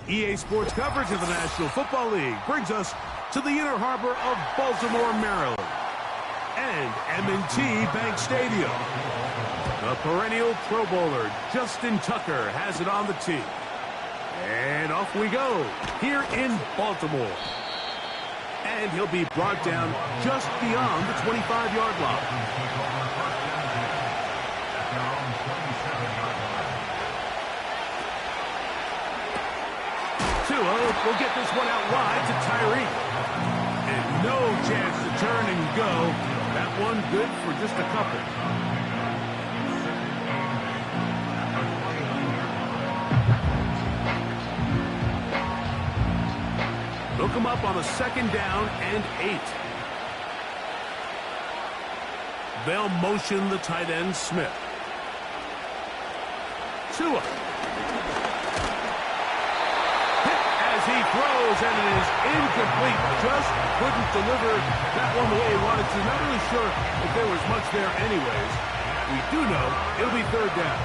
EA Sports coverage of the National Football League brings us to the inner harbor of Baltimore, Maryland, and M&T Bank Stadium. The perennial Pro Bowler, Justin Tucker, has it on the tee. And off we go, here in Baltimore. And he'll be brought down just beyond the 25-yard line. Tua will get this one out wide to Tyree. And no chance to turn and go. That one good for just a couple. They'll come up on a 2nd down and 8. They'll motion the tight end, Smith. Tua. Hit as he throws, and it is incomplete. Just couldn't deliver that one the way he wanted to. Not really sure if there was much there anyways. We do know it'll be 3rd down.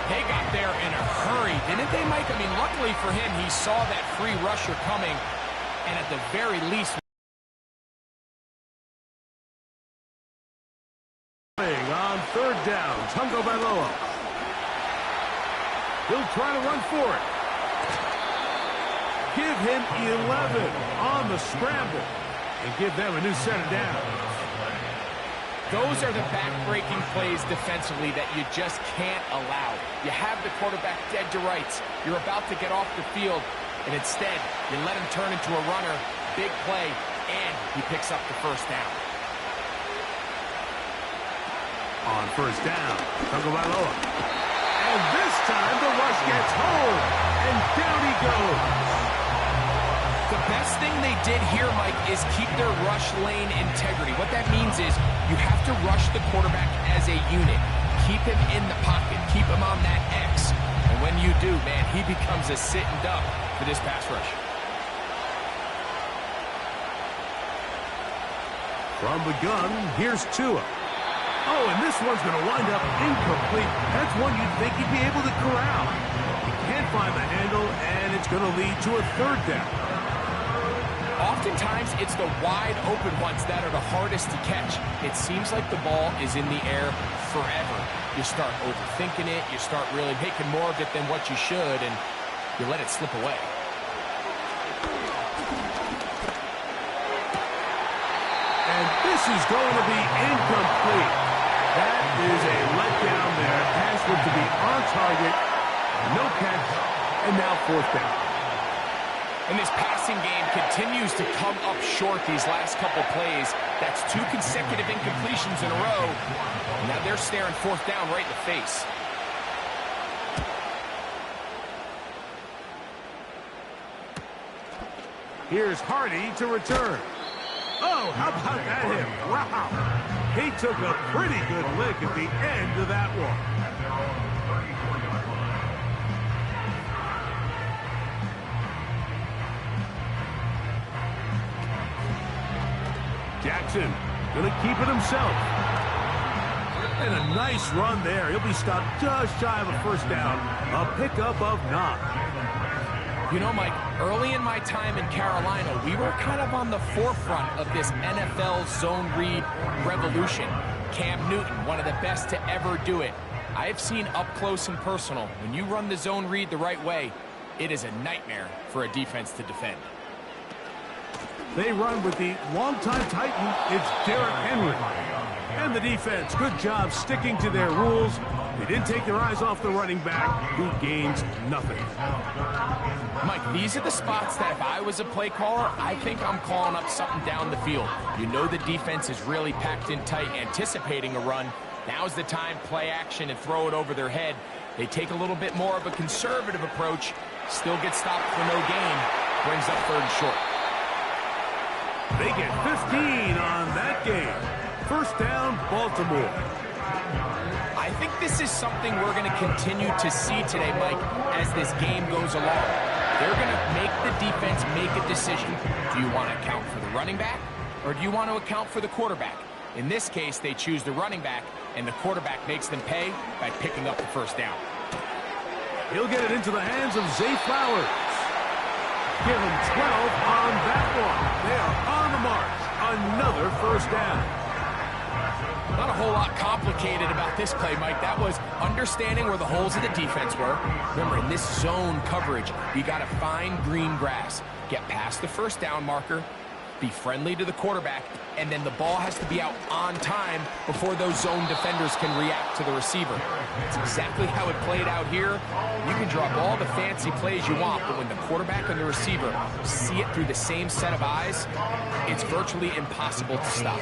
They got there in a hurry, didn't they, Mike? I mean, luckily for him, he saw that free rusher coming, and at the very least... On 3rd down, Tungo Bailoa. He'll try to run for it. Give him 11 on the scramble, and give them a new set of downs. Those are the back-breaking plays defensively that you just can't allow. You have the quarterback dead to rights. You're about to get off the field, and instead, you let him turn into a runner, big play, and he picks up the 1st down. On 1st down, Tungo Bailoa. And this time, the rush gets home, and down he goes. The best thing they did here, Mike, is keep their rush lane integrity. What that means is you have to rush the quarterback as a unit. Keep him in the pocket. Keep him on that X. And when you do, man, he becomes a sitting duck for this pass rush. From the gun, here's Tua. Oh, and this one's going to wind up incomplete. That's one you'd think he'd be able to corral. He can't find the handle, and it's going to lead to a 3rd down. Oftentimes, it's the wide open ones that are the hardest to catch. It seems like the ball is in the air forever. You start overthinking it. You start really making more of it than what you should, and you let it slip away. And this is going to be incomplete. That is a letdown there. Pass looked to be on target. No catch, and now 4th down. And this passing game continues to come up short these last couple plays. That's 2 consecutive incompletions in a row. Now they're staring 4th down right in the face. Here's Hardy to return. Oh, how about that hit? Wow. He took a pretty good lick at the end of that one. Jackson going to keep it himself. And a nice run there. He'll be stopped just shy of a 1st down. A pickup of 9. You know, Mike, early in my time in Carolina, we were kind of on the forefront of this NFL zone read revolution. Cam Newton, one of the best to ever do it. I have seen up close and personal, when you run the zone read the right way, it is a nightmare for a defense to defend. They run with the longtime Titan. It's Derrick Henry. And the defense, good job sticking to their rules. They didn't take their eyes off the running back, who gains nothing. Mike, these are the spots that if I was a play caller, I think I'm calling up something down the field. You know the defense is really packed in tight, anticipating a run. Now's the time, play action and throw it over their head. They take a little bit more of a conservative approach, still get stopped for no gain, brings up 3rd and short. They get 15 on that game. 1st down, Baltimore. I think this is something we're going to continue to see today, Mike, as this game goes along. They're going to make the defense make a decision. Do you want to account for the running back, or do you want to account for the quarterback? In this case, they choose the running back, and the quarterback makes them pay by picking up the 1st down. He'll get it into the hands of Zay Flowers. Give him 12 on that one. They are on the march. Another first down. Not a whole lot complicated about this play, Mike. That was understanding where the holes of the defense were. Remember, in this zone coverage, you got to find green grass. Get past the first down marker, be friendly to the quarterback, and then the ball has to be out on time before those zone defenders can react to the receiver. That's exactly how it played out here. You can drop all the fancy plays you want, but when the quarterback and the receiver see it through the same set of eyes, it's virtually impossible to stop.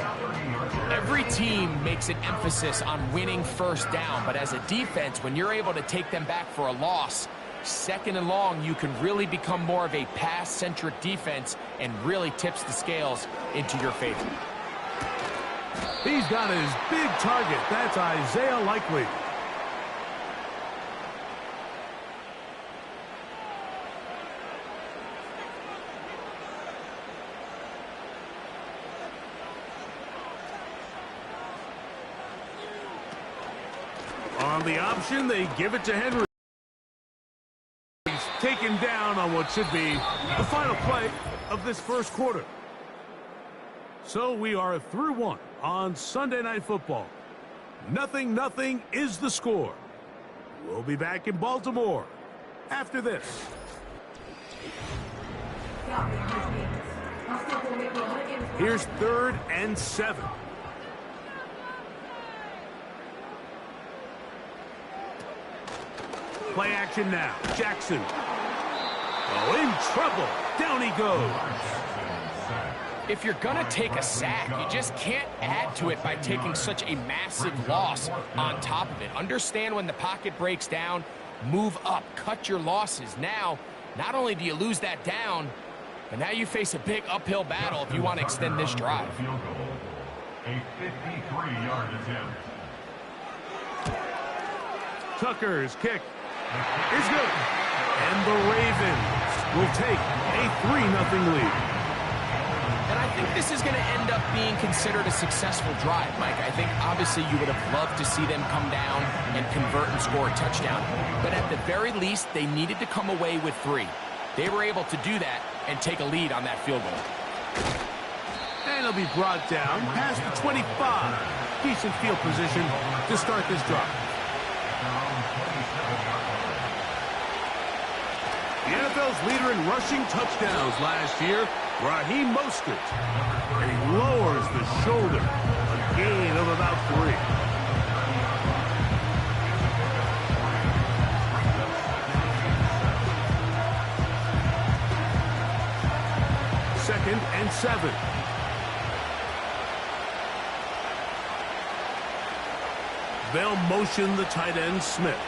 Every team makes an emphasis on winning first down, but as a defense, when you're able to take them back for a loss, second and long, you can really become more of a pass-centric defense and really tips the scales into your favor. He's got his big target. That's Isaiah Likely. On the option, they give it to Henry. Taken down on what should be the final play of this first quarter. So we are through one on Sunday Night Football. 0-0 is the score. We'll be back in Baltimore after this. Here's 3rd and 7. Play action now. Jackson. Oh, in trouble. Down he goes. If you're going to take a sack, you just can't add to it by taking such a massive loss on top of it. Understand when the pocket breaks down, move up, cut your losses. Now, not only do you lose that down, but now you face a big uphill battle if you want to extend this drive. A 53-yard attempt. Tucker's kick is good. And the Ravens will take a 3-0 lead. And I think this is going to end up being considered a successful drive, Mike. I think obviously you would have loved to see them come down and convert and score a touchdown. But at the very least, they needed to come away with 3. They were able to do that and take a lead on that field goal. And it'll be brought down past the 25. Decent field position to start this drive. The NFL's leader in rushing touchdowns last year, Raheem Mostert. And he lowers the shoulder, a gain of about 3. Second and 7. They'll motion the tight end, Smith.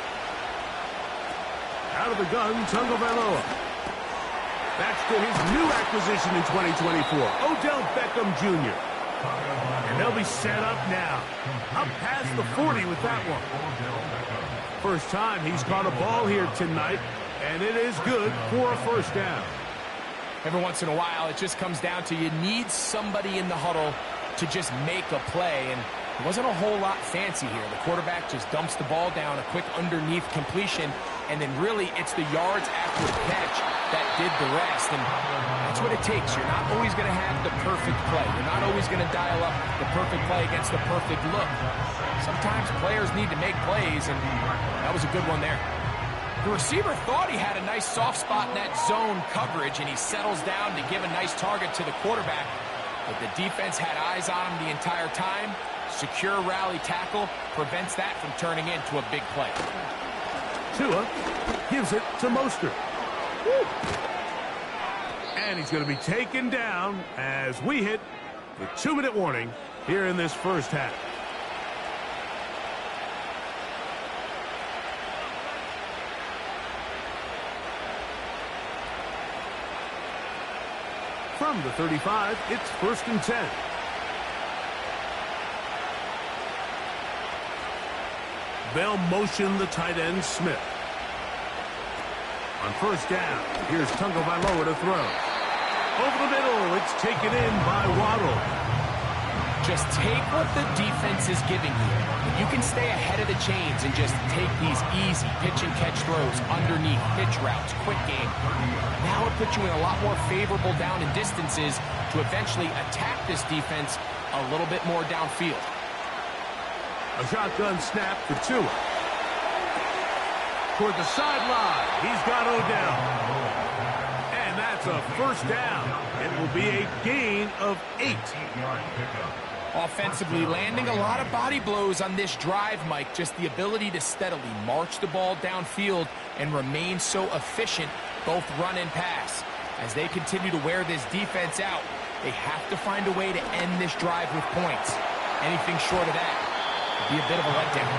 Out of the gun, Tagovailoa. That's to his new acquisition in 2024, Odell Beckham Jr. And they'll be set up now. Up past the 40 with that one. First time he's caught a ball here tonight, and it is good for a first down. Every once in a while, it just comes down to you need somebody in the huddle to just make a play, and it wasn't a whole lot fancy here. The quarterback just dumps the ball down, a quick underneath completion, and then really it's the yards after the catch that did the rest, and that's what it takes. You're not always going to have the perfect play. You're not always going to dial up the perfect play against the perfect look. Sometimes players need to make plays, and that was a good one there. The receiver thought he had a nice soft spot in that zone coverage, and he settles down to give a nice target to the quarterback. But the defense had eyes on him the entire time. Secure rally tackle prevents that from turning into a big play. Tua gives it to Mostert. Woo. And he's going to be taken down as we hit the 2-minute warning here in this first half. From the 35, it's 1st and 10. They'll motion the tight end, Smith. On first down, here's Tagovailoa to throw. Over the middle, it's taken in by Waddle. Just take what the defense is giving you. If you can stay ahead of the chains and just take these easy pitch and catch throws underneath, pitch routes, quick game, now it puts you in a lot more favorable down and distances to eventually attack this defense a little bit more downfield. A shotgun snap for Tua. Toward the sideline, he's got Odell. And that's a first down. It will be a gain of 8. Offensively, landing a lot of body blows on this drive, Mike. Just the ability to steadily march the ball downfield and remain so efficient, both run and pass. As they continue to wear this defense out, they have to find a way to end this drive with points. Anything short of that would be a bit of a letdown.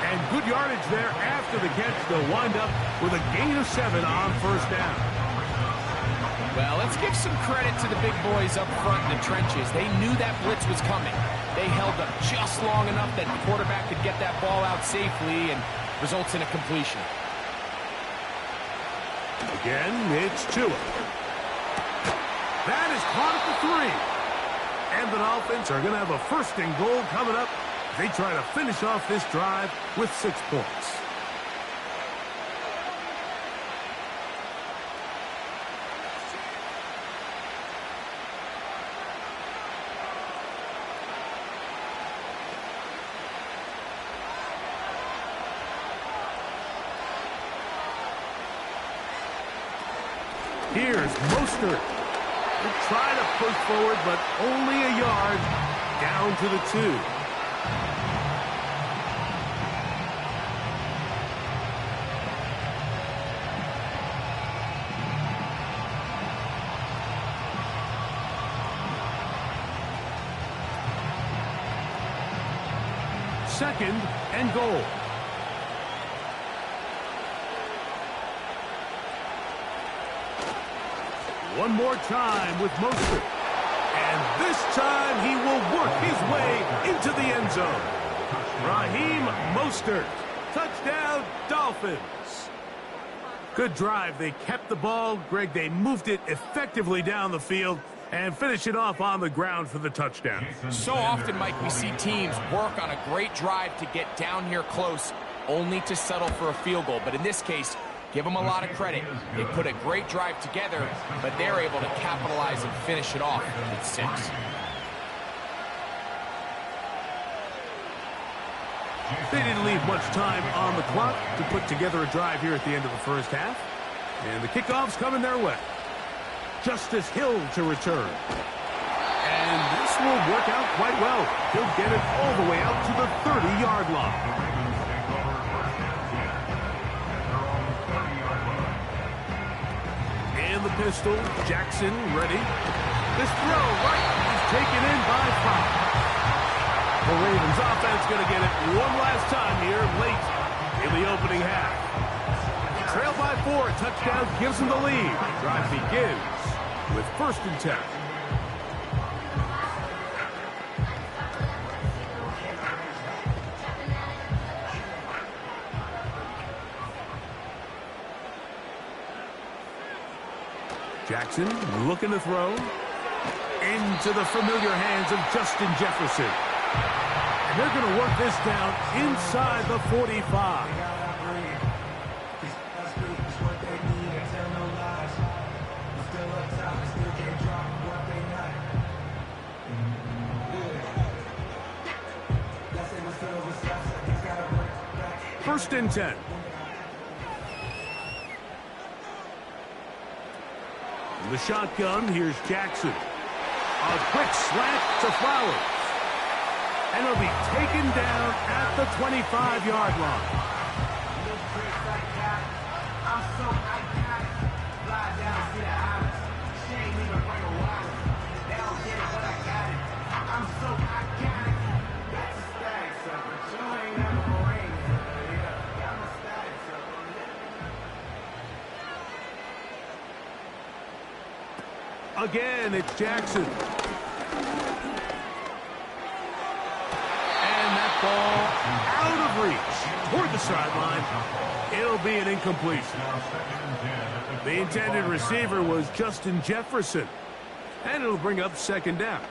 And good yardage there after the catch. They'll wind up with a gain of 7 on first down. Well, let's give some credit to the big boys up front in the trenches. They knew that blitz was coming. They held up just long enough that the quarterback could get that ball out safely and results in a completion. Again, it's Tua. That is caught at the 3. And the Dolphins are going to have a first and goal coming up. They try to finish off this drive with 6 points. Here's Mostert. He'll try to push forward, but only a yard down to the 2. Second and goal. One more time with Mostert. And this time he will work his way into the end zone. Raheem Mostert. Touchdown, Dolphins. Good drive. They kept the ball. Greg, they moved it effectively down the field and finish it off on the ground for the touchdown. So often, Mike, we see teams work on a great drive to get down here close, only to settle for a field goal. But in this case, give them a lot of credit. They put a great drive together, but they're able to capitalize and finish it off with 6. They didn't leave much time on the clock to put together a drive here at the end of the first half. And the kickoff's coming their way. Justice Hill to return. And this will work out quite well. He'll get it all the way out to the 30-yard line. And the pistol, Jackson ready. This throw right is taken in by 5. The Ravens offense going to get it one last time here late in the opening half. Trail by 4, touchdown gives them the lead. Drive begins with 1st and 10. Jackson looking to throw into the familiar hands of Justin Jefferson. And they're going to work this down inside the 45. First and 10. In the shotgun, here's Jackson. A quick slant to Flowers. And he'll be taken down at the 25-yard line. Again, it's Jackson. And that ball out of reach toward the sideline. It'll be an incompletion. The intended receiver was Justin Jefferson. And it'll bring up 2nd down.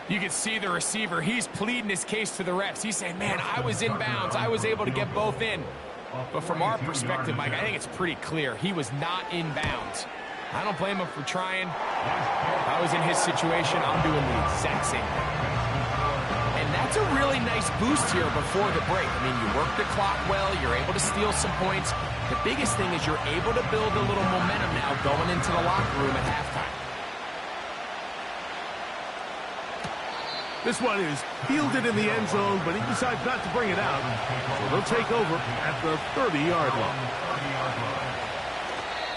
You can see the receiver. He's pleading his case to the refs. He's saying, man, I was in bounds. I was able to get both in. But from our perspective, Mike, I think it's pretty clear. He was not in bounds. I don't blame him for trying. If I was in his situation, I'm doing the exact same thing. And that's a really nice boost here before the break. I mean, you work the clock well. You're able to steal some points. The biggest thing is you're able to build a little momentum now going into the locker room at halftime. This one is fielded in the end zone, but he decides not to bring it out. So they'll take over at the 30-yard line.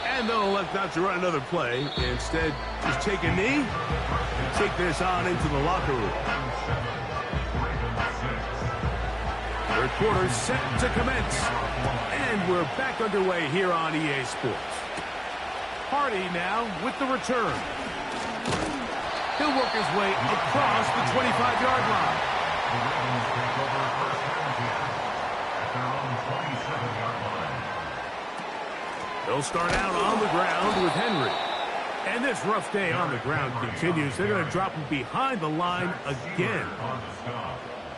And they'll elect not to run another play. Instead, just take a knee and take this on into the locker room. Third quarter set to commence. And we're back underway here on EA Sports. Hardy now with the return. He'll work his way across the 25-yard line. They'll start out on the ground with Henry. And this rough day on the ground continues. They're going to drop him behind the line again.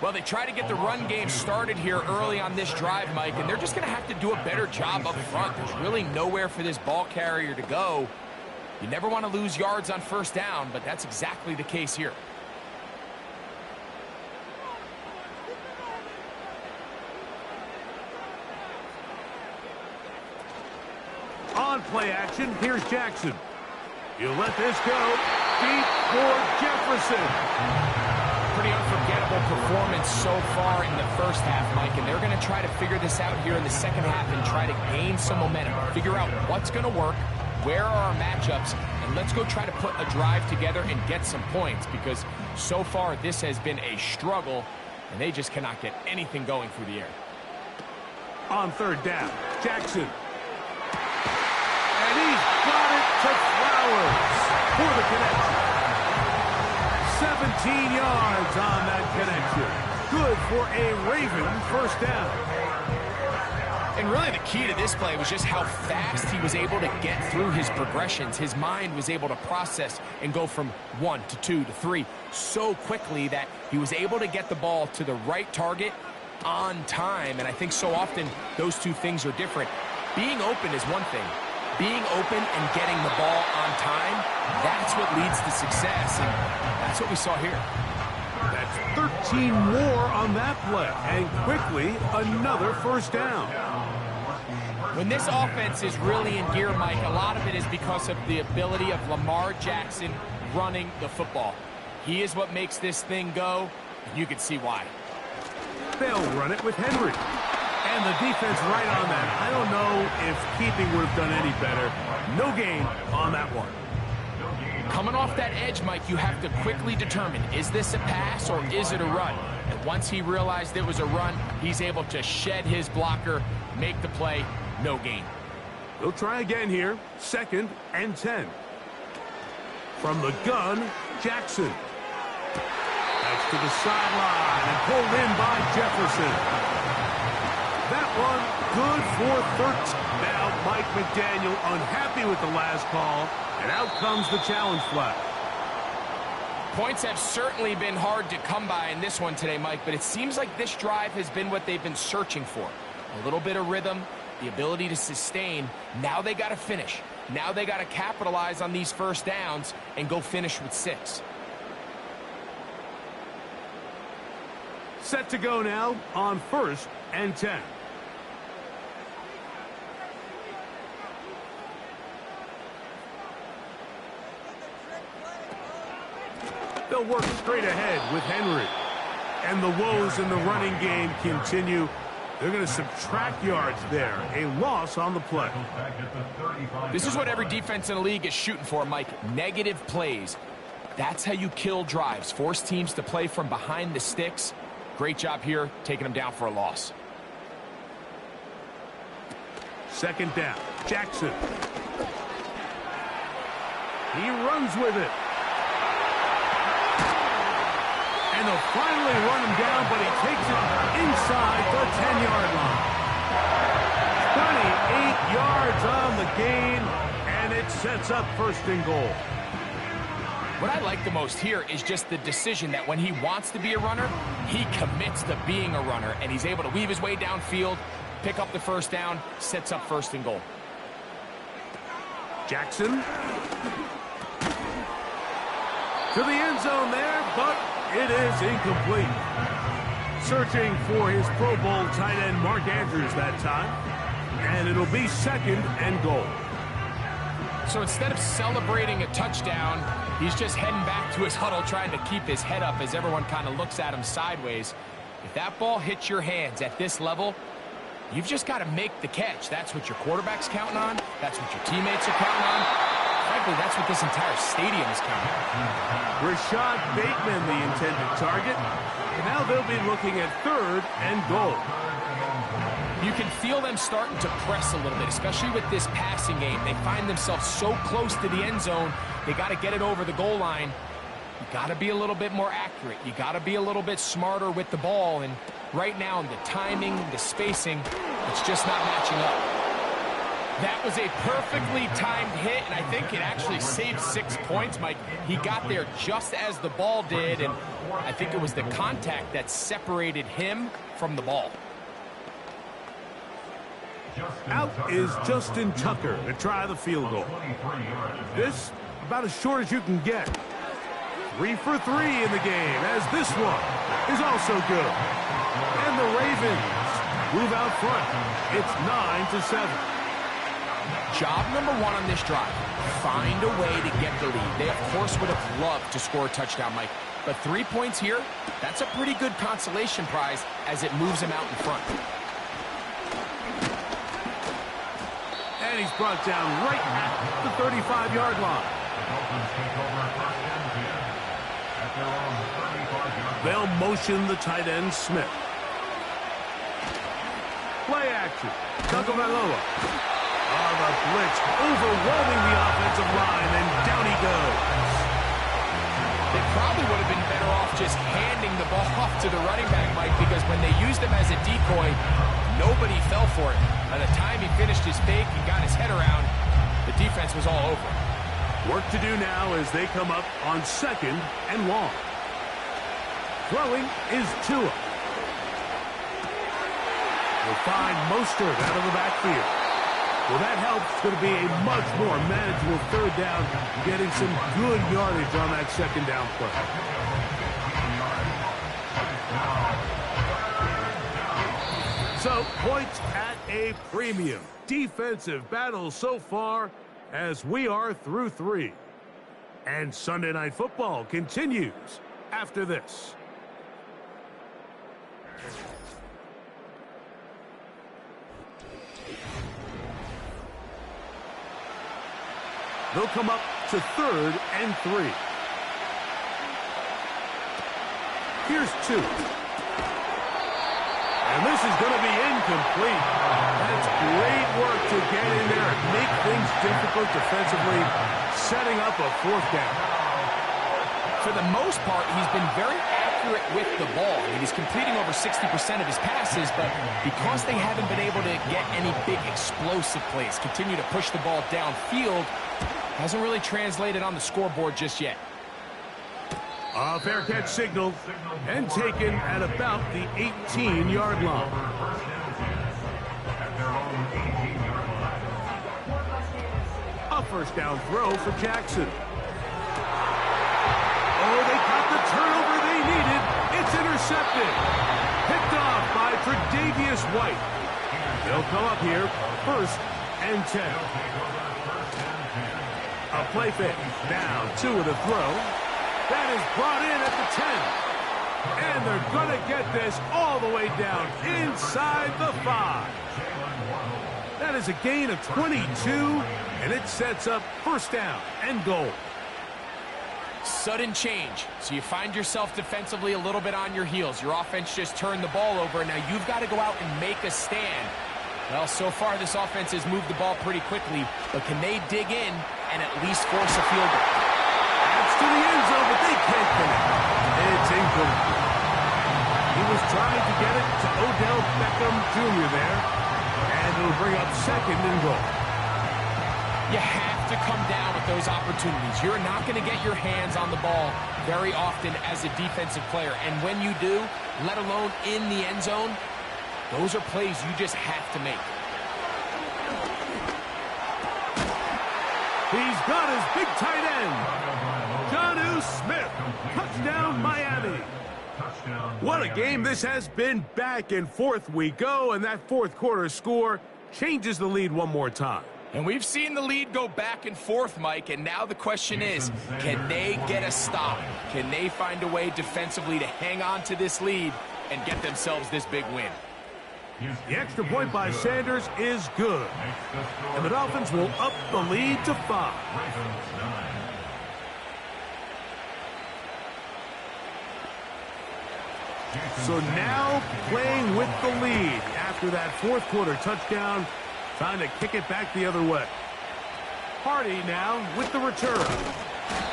Well, they try to get the run game started here early on this drive, Mike, and they're just going to have to do a better job up front. There's really nowhere for this ball carrier to go. You never want to lose yards on first down, but that's exactly the case here. On play action, here's Jackson. He'll let this go deep for Jefferson. Pretty unforgettable performance so far in the first half, Mike, and they're going to try to figure this out here in the second half and try to gain some momentum, figure out what's going to work, where are our matchups, and let's go try to put a drive together and get some points, because so far this has been a struggle, and they just cannot get anything going through the air. On third down, Jackson. And he's got it to Flowers for the connection. 17 yards on that connection. Good for a Raven first down. And really the key to this play was just how fast he was able to get through his progressions. His mind was able to process and go from 1 to 2 to 3 so quickly that he was able to get the ball to the right target on time. And I think so often those two things are different. Being open is one thing. Being open and getting the ball on time, that's what leads to success. And that's what we saw here. That's 13 more on that play. And quickly, another first down. When this offense is really in gear, Mike, a lot of it is because of the ability of Lamar Jackson running the football. He is what makes this thing go, and you can see why. They'll run it with Henry. And the defense right on that. I don't know if keeping would have done any better. No gain on that one. Coming off that edge, Mike, you have to quickly determine, is this a pass or is it a run? And once he realized it was a run, he's able to shed his blocker, make the play, no gain. They'll try again here. 2nd and 10. From the gun, Jackson. That's to the sideline and pulled in by Jefferson. That one good for 13. Now Mike McDaniel unhappy with the last call, and out comes the challenge flag. Points have certainly been hard to come by in this one today, Mike, but it seems like this drive has been what they've been searching for. A little bit of rhythm, the ability to sustain. Now they got to finish. Now they got to capitalize on these first downs and go finish with 6. Set to go now on 1st and 10. They'll work straight ahead with Henry. And the woes in the running game continue. They're going to subtract yards there. A loss on the play. This is what every defense in the league is shooting for, Mike. Negative plays. That's how you kill drives. Force teams to play from behind the sticks. Great job here, taking them down for a loss. 2nd down. Jackson. He runs with it. And they'll finally run him down, but he takes it inside the 10-yard line. 28 yards on the gain, and it sets up 1st and goal. What I like the most here is just the decision that when he wants to be a runner, he commits to being a runner, and he's able to weave his way downfield, pick up the first down, sets up 1st and goal. Jackson. To the end zone there, but it is incomplete. Searching for his Pro Bowl tight end Mark Andrews that time. And it'll be 2nd and goal. So instead of celebrating a touchdown, he's just heading back to his huddle trying to keep his head up as everyone kind of looks at him sideways. If that ball hits your hands at this level, you've just got to make the catch. That's what your quarterback's counting on. That's what your teammates are counting on. Frankly, that's what this entire stadium is counting on. Rashad Bateman, the intended target. And now they'll be looking at 3rd and goal. You can feel them starting to press a little bit, especially with this passing game. They find themselves so close to the end zone, they got to get it over the goal line. You got to be a little bit more accurate. You got to be a little bit smarter with the ball. And right now, the timing, the spacing, it's just not matching up. That was a perfectly timed hit, and I think it actually saved 6 points, Mike. He got there just as the ball did, and I think it was the contact that separated him from the ball. Out is Justin Tucker to try the field goal. This about as short as you can get. 3 for 3 in the game, as this one is also good. And the Ravens move out front. It's 9-7. Job number 1 on this drive, find a way to get the lead. They, of course, would have loved to score a touchdown, Mike. But 3 points here, that's a pretty good consolation prize as it moves them out in front. And he's brought down right at the 35-yard line. They'll motion the tight end, Smith. Play action. Tagovailoa. On the blitz, overwhelming the offensive line, and down he goes. They probably would have been better off just handing the ball off to the running back, Mike, because when they used him as a decoy, nobody fell for it. By the time he finished his fake and got his head around, the defense was all over. Work to do now as they come up on 2nd and long. Throwing is Tua. We'll find Mostert out of the backfield. Well, that helps. It's going to be a much more manageable 3rd down, getting some good yardage on that 2nd down play. So, points at a premium. Defensive battle so far as we are through 3. And Sunday Night Football continues after this. They'll come up to 3rd and 3. Here's 2. And this is going to be incomplete. That's great work to get in there and make things difficult defensively, setting up a 4th down. For the most part, he's been very accurate with the ball. I mean, he's completing over 60% of his passes, but because they haven't been able to get any big explosive plays, continue to push the ball downfield, hasn't really translated on the scoreboard just yet. A fair catch signal and taken at about the 18-yard line. A 1st down throw for Jackson. Oh, they got the turnover they needed. It's intercepted. Picked off by Tre'Davious White. They'll come up here 1st and 10. A play fake. Down 2 with a throw. That is brought in at the 10. And they're going to get this all the way down inside the 5. That is a gain of 22, and it sets up 1st down and goal. Sudden change. So you find yourself defensively a little bit on your heels. Your offense just turned the ball over. Now you've got to go out and make a stand. Well, so far this offense has moved the ball pretty quickly, but can they dig in and at least force a field goal? That's to the end zone, but they can't connect. It's incomplete. He was trying to get it to Odell Beckham Jr. there, and it'll bring up 2nd and goal. You have to come down with those opportunities. You're not going to get your hands on the ball very often as a defensive player. And when you do, let alone in the end zone, those are plays you just have to make. He's got his big tight end. Jonnu Smith. Touchdown, Miami. What a game this has been. Back and forth we go, and that fourth quarter score changes the lead one more time. And we've seen the lead go back and forth, Mike, and now the question is, can they get a stop? Can they find a way defensively to hang on to this lead and get themselves this big win? The extra point by Sanders is good, and the Dolphins will up the lead to 5. So now playing with the lead after that fourth quarter touchdown, trying to kick it back the other way. Hardy now with the return.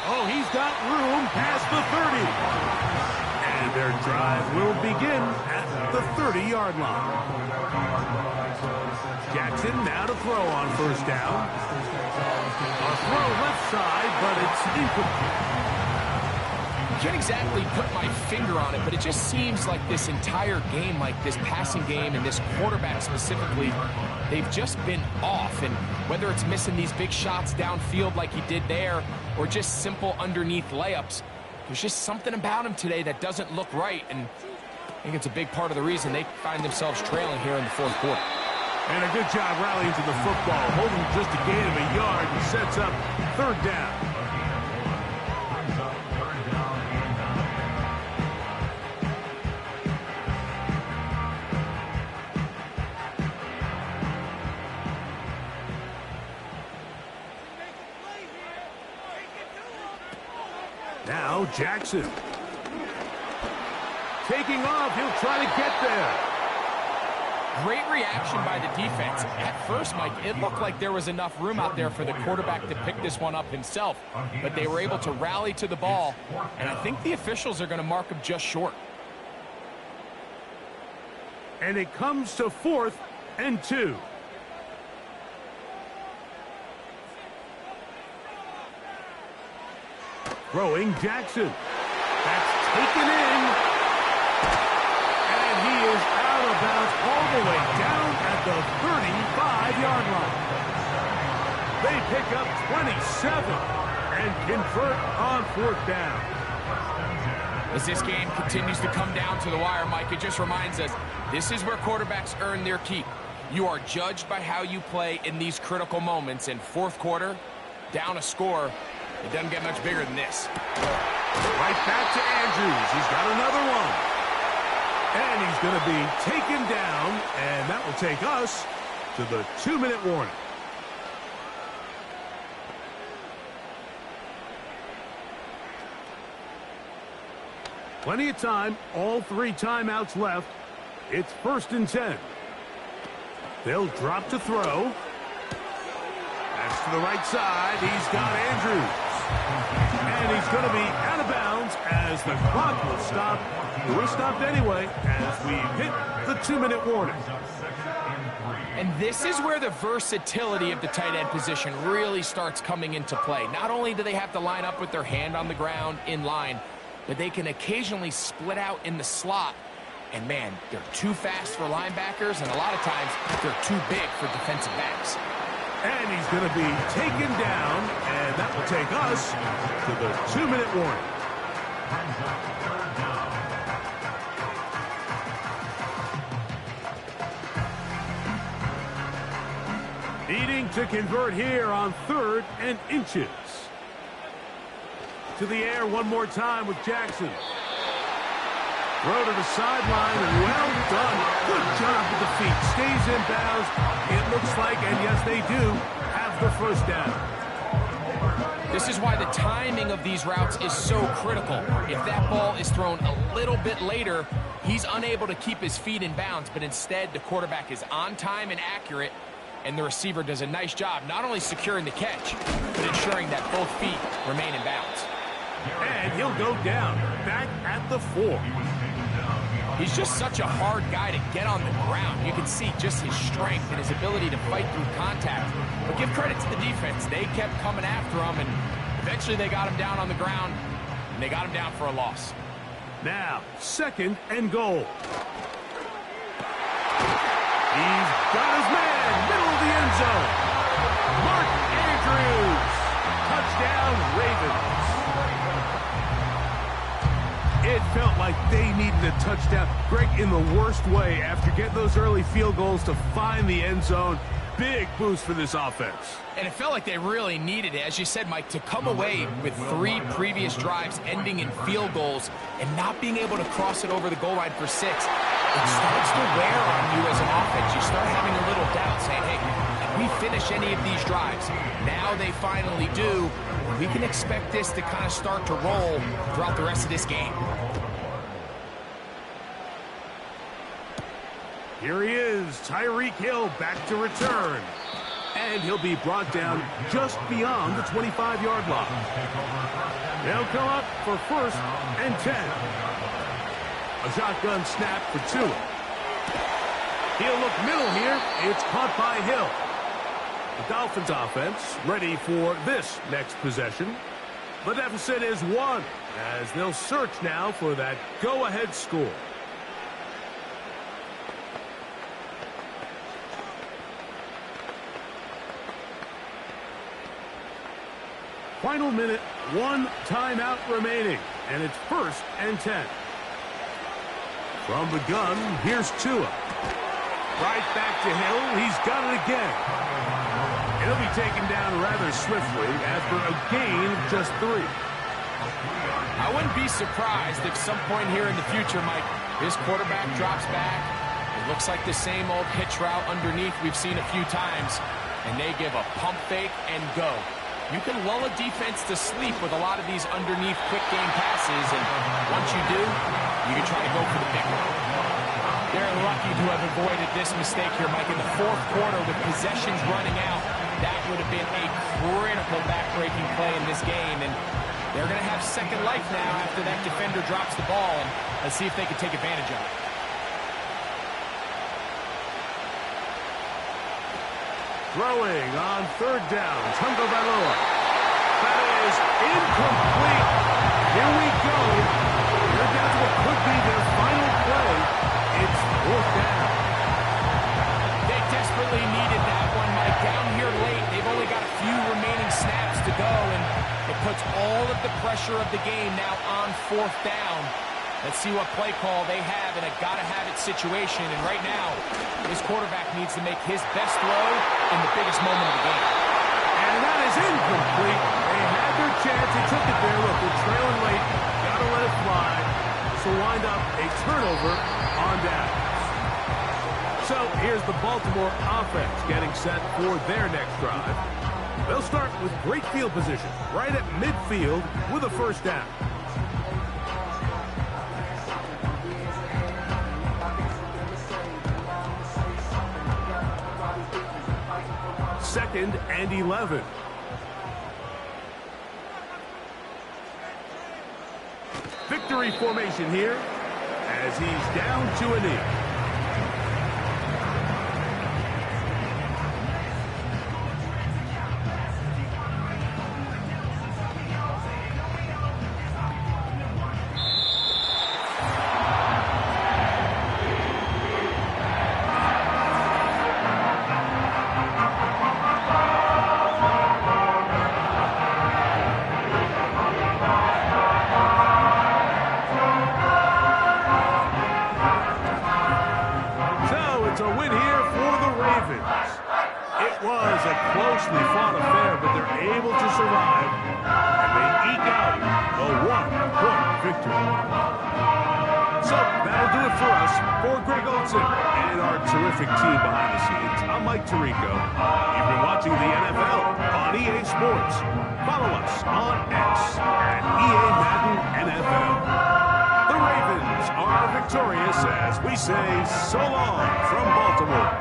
Oh, he's got room past the 30. And their drive will begin at the 30-yard line. Jackson now to throw on first down. A throw left side, but it's incomplete. I can't exactly put my finger on it, but it just seems like this entire game, like this passing game and this quarterback specifically, they've just been off. And whether it's missing these big shots downfield like he did there or just simple underneath layups, there's just something about him today that doesn't look right. And I think it's a big part of the reason they find themselves trailing here in the fourth quarter. And a good job rallying to the football, holding just a gain of a yard and sets up third down. Now Jackson. Taking off, he'll try to get there. Great reaction by the defense. At first, Mike, it looked like there was enough room out there for the quarterback to pick this one up himself. But they were able to rally to the ball, and I think the officials are going to mark him just short. And it comes to 4th and 2. Throwing Jackson. That's taken in. And he is out of bounds all the way down at the 35-yard line. They pick up 27 and convert on 4th down. As this game continues to come down to the wire, Mike, it just reminds us, this is where quarterbacks earn their keep. You are judged by how you play in these critical moments. In fourth quarter, down a score, it doesn't get much bigger than this. Right back to Andrews. He's got another one. And he's going to be taken down, and that will take us to the 2-minute warning. Plenty of time, all 3 timeouts left. It's 1st and 10. They'll drop to throw. That's to the right side. He's got Andrews. And he's going to be out of bounds as the clock will stop. We're stopped anyway as we hit the 2-minute warning. And this is where the versatility of the tight end position really starts coming into play. Not only do they have to line up with their hand on the ground in line, but they can occasionally split out in the slot. And man, they're too fast for linebackers, and a lot of times they're too big for defensive backs. And he's going to be taken down, and that will take us to the 2-minute warning. Needing to convert here on 3rd and inches. To the air one more time with Jackson. Throw to the sideline, well done. Good job with the feet. Stays in bounds. It looks like, and yes, they do, have the first down. This is why the timing of these routes is so critical. If that ball is thrown a little bit later, he's unable to keep his feet in bounds, but instead the quarterback is on time and accurate, and the receiver does a nice job not only securing the catch, but ensuring that both feet remain in bounds. And he'll go down, back at the 4. He's just such a hard guy to get on the ground. You can see just his strength and his ability to fight through contact. But give credit to the defense. They kept coming after him, and eventually they got him down on the ground, and they got him down for a loss. Now, 2nd and goal. He's got his man, middle of the end zone. Mark Andrews. Touchdown, Ravens. It felt like they needed a touchdown. Greg, in the worst way, after getting those early field goals to find the end zone. Big boost for this offense. And it felt like they really needed it, as you said, Mike, to come away with 3 previous drives ending in field goals and not being able to cross it over the goal line for 6. It starts to wear on you as an offense. You start having a little doubt, saying, hey, can we finish any of these drives? Now they finally do. We can expect this to kind of start to roll throughout the rest of this game. Here he is, Tyreek Hill back to return. And he'll be brought down just beyond the 25-yard line. They'll come up for 1st and 10. A shotgun snap for Tua. He'll look middle here. It's caught by Hill. The Dolphins offense ready for this next possession. The deficit is 1 as they'll search now for that go-ahead score. Final minute, 1 timeout remaining, and it's 1st and 10. From the gun, here's Tua. Right back to Hill. He's got it again. He'll be taken down rather swiftly after a gain of just 3. I wouldn't be surprised if some point here in the future, Mike, this quarterback drops back. It looks like the same old hitch route underneath we've seen a few times, and they give a pump fake and go. You can lull a defense to sleep with a lot of these underneath quick game passes, and once you do, you can try to go for the big one. They're lucky to have avoided this mistake here, Mike. In the 4th quarter, with possessions running out, that would have been a critical back-breaking play in this game, and they're going to have second life now after that defender drops the ball, and let's see if they can take advantage of it. Throwing on 3rd down, Tagovailoa. That is incomplete. Here we go. They're down to what could be their final play. It's 4th down. They desperately needed that one, Mike. Down here late, they've only got a few remaining snaps to go, and it puts all of the pressure of the game now on 4th down. Let's see what play call they have in a gotta-have-it situation. And right now, this quarterback needs to make his best throw in the biggest moment of the game. And that is incomplete. They had their chance. They took it there. Look, they're trailing late. Gotta let it fly. So wind up a turnover on downs. So here's the Baltimore offense getting set for their next drive. They'll start with great field position right at midfield with a 1st down. 2nd and 11. Victory formation here as he's down to a knee. Closely fought affair, but they're able to survive, and they eke out a 1-point victory. So that'll do it for us. For Greg Olson and our terrific team behind the scenes, I'm Mike Tirico. You've been watching the NFL on EA Sports. Follow us on X at EA Madden NFL. The Ravens are victorious as we say so long from Baltimore.